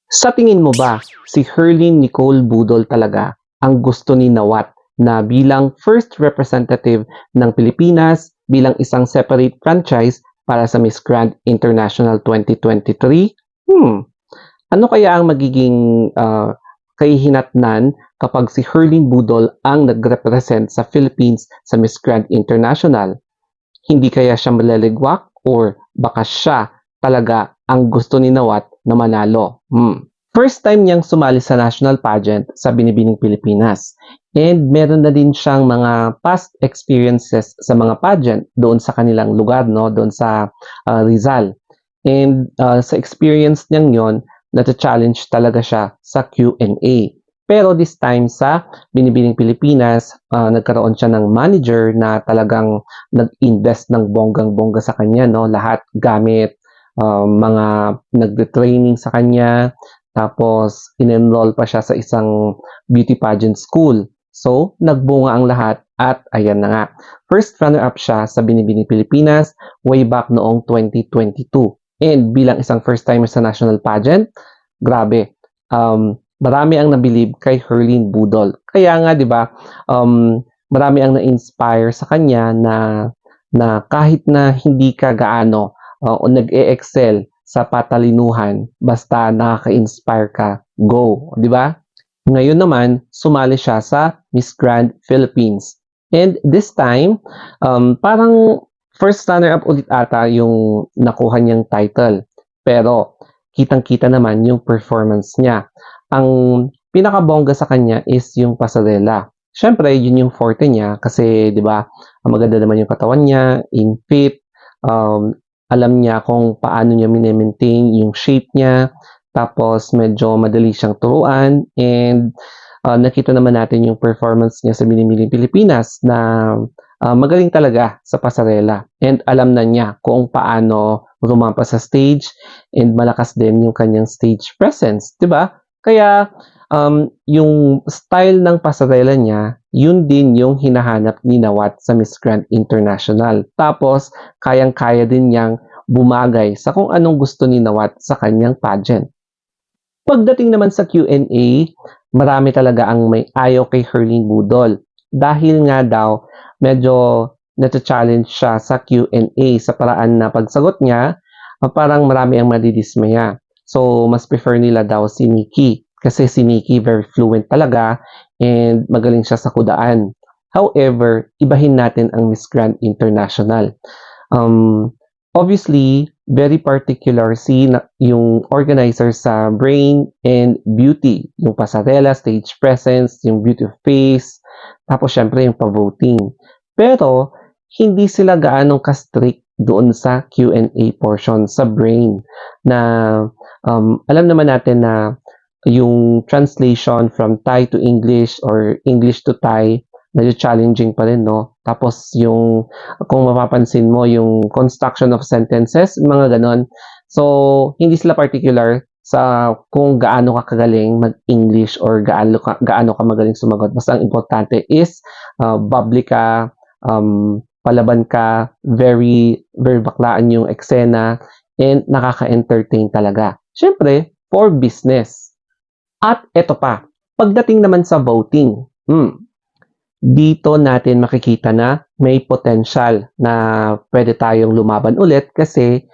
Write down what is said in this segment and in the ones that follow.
Sa tingin mo ba, si Herlyn Nicole Budol talaga ang gusto ni Nawat na bilang first representative ng Pilipinas bilang isang separate franchise para sa Miss Grand International 2023? Ano kaya ang magiging kahihinatnan kapag si Herlyn Budol ang nagrepresent sa Philippines sa Miss Grand International? Hindi kaya siya malaligwak or baka siya talaga ang gusto ni Nawat na manalo? First time niyang sumali sa national pageant sa Binibining Pilipinas. And meron na din siyang mga past experiences sa mga pageant doon sa kanilang lugar, no? Doon sa Rizal. And sa experience niyang yon, nata-challenge talaga siya sa Q&A. Pero this time sa Binibining Pilipinas, nagkaroon siya ng manager na talagang nag-invest ng bonggang-bongga sa kanya, no? Lahat gamit mga nagde-training sa kanya, tapos in-enroll pa siya sa isang beauty pageant school. So, nagbunga ang lahat at ayan na nga. First runner-up siya sa Binibining Pilipinas way back noong 2022. And bilang isang first-timer sa national pageant, grabe. Marami ang nabilib kay Herlyn Budol. Kaya nga, di ba, marami ang na-inspire sa kanya na kahit na hindi ka gaano o nag-e-excel sa patalinuhan, basta nakaka-inspire ka, go, di ba? Ngayon naman, sumali siya sa Miss Grand Philippines. And this time, parang first runner-up ulit ata yung nakuha niyang title. Pero, kitang-kita naman yung performance niya. Ang pinakabongga sa kanya is yung pasarela. Siyempre, yun yung forte niya kasi, di ba, maganda naman yung katawan niya, in fit, alam niya kung paano niya mine-maintain yung shape niya, tapos medyo madali siyang turuan, and nakita naman natin yung performance niya sa Binibining Pilipinas na magaling talaga sa pasarela. And alam na niya kung paano rumampa sa stage, and malakas din yung kanyang stage presence, 'di ba? Kaya yung style ng pasarela niya, yun din yung hinahanap ni Nawat sa Miss Grand International. Tapos, kayang-kaya din niyang bumagay sa kung anong gusto ni Nawat sa kanyang pageant. Pagdating naman sa Q&A, marami talaga ang may ayaw kay Herlyn Budol. Dahil nga daw, medyo nata-challenge siya sa Q&A sa paraan na pagsagot niya, parang marami ang madidismaya. So, mas prefer nila daw si Nikki. Kasi si Nikki very fluent talaga and magaling siya sa kudaan. However, ibahin natin ang Miss Grand International. Obviously, very particular yung organizer sa brain and beauty. Yung pasarela, stage presence, yung beauty of face, tapos syempre yung pa-voting. Pero, hindi sila gaanong ka-strict doon sa Q&A portion sa brain na alam naman natin na yung translation from Thai to English or English to Thai, medyo challenging pa rin, no? Tapos yung, kung mapapansin mo, yung construction of sentences, mga ganon. So, hindi sila particular sa kung gaano ka kagaling mag-English or gaano ka magaling sumagot. Basta ang importante is bubbly ka, palaban ka, very, very baklaan yung eksena, and nakaka-entertain talaga. Siyempre, for business. At eto pa, pagdating naman sa voting, dito natin makikita na may potential na pwede tayong lumaban ulit kasi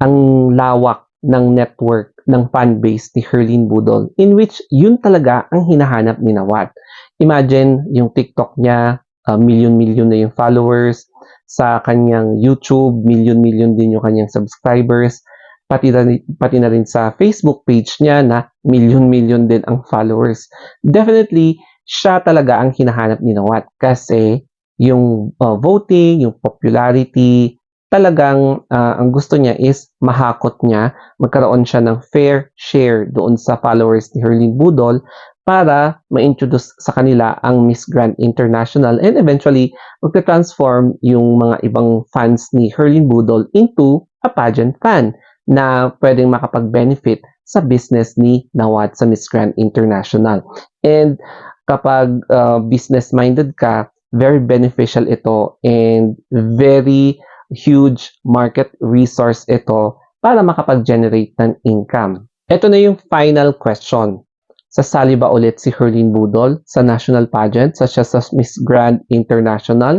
ang lawak ng network ng fan base ni Herlyn Budol, in which yun talaga ang hinahanap ni Nawat. Imagine yung TikTok niya, million-million na yung followers, sa kanyang YouTube, million-million din yung kanyang subscribers, pati na rin sa Facebook page niya na million-million din ang followers. Definitely, siya talaga ang hinahanap ni Nawat kasi yung voting, yung popularity, talagang ang gusto niya is mahakot niya, magkaroon siya ng fair share doon sa followers ni Herlyn Budol para ma-introduce sa kanila ang Miss Grand International, and eventually magta-transform yung mga ibang fans ni Herlyn Budol into a pageant fan na pwedeng makapag-benefit sa business ni Nawat sa Miss Grand International. And kapag business-minded ka, very beneficial ito and very huge market resource ito para makapag-generate ng income. Eto na yung final question. Sasali ba ulit si Herlin Budol sa national pageant such as sa Miss Grand International?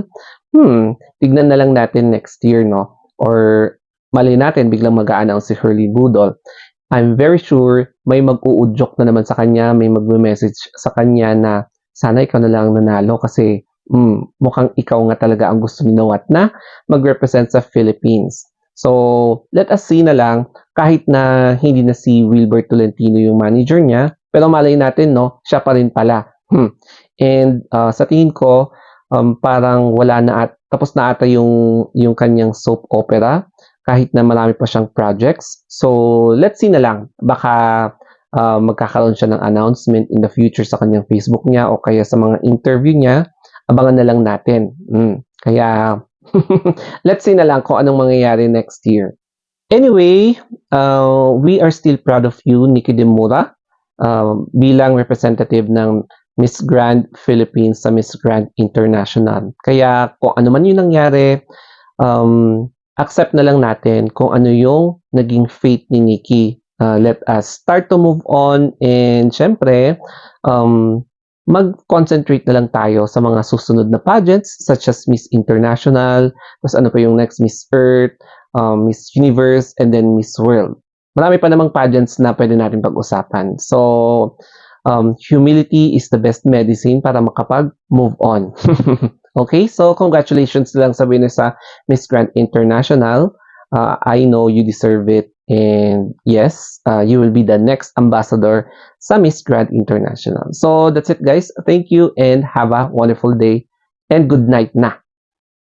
Tignan na lang natin next year, no? Or mali natin biglang mag-a-announce si Herlin Budol. I'm very sure may mag-uudyok na naman sa kanya, may magme-message sa kanya na sana ikaw na lang nanalo kasi mukhang ikaw nga talaga ang gusto ni Nawat na mag-represent sa Philippines. So, let us see na lang kahit na hindi na si Wilbert Tolentino yung manager niya, pero malay natin, no, siya pa rin pala. And sa tingin ko, parang wala na tapos na ata yung kanyang soap opera kahit na marami pa siyang projects. So, let's see na lang. Baka magkakaroon siya ng announcement in the future sa kanyang Facebook niya o kaya sa mga interview niya. Abangan na lang natin. Kaya, let's see na lang kung anong mangyayari next year. Anyway, we are still proud of you, Nikki Demura, bilang representative ng Miss Grand Philippines sa Miss Grand International. Kaya kung ano man yung nangyari, accept na lang natin kung ano yung naging fate ni Nikki. Let us start to move on and syempre, mag-concentrate na lang tayo sa mga susunod na pageants such as Miss International, tapos ano pa yung next, Miss Earth, Miss Universe, and then Miss World. Marami pa namang pageants na pwede natin pag-usapan. So, humility is the best medicine para makapag-move on. Okay, so congratulations lang sabihin sa Miss Grand International. I know you deserve it. And yes, you will be the next ambassador sa Miss Grand International. So that's it guys. Thank you and have a wonderful day and good night na.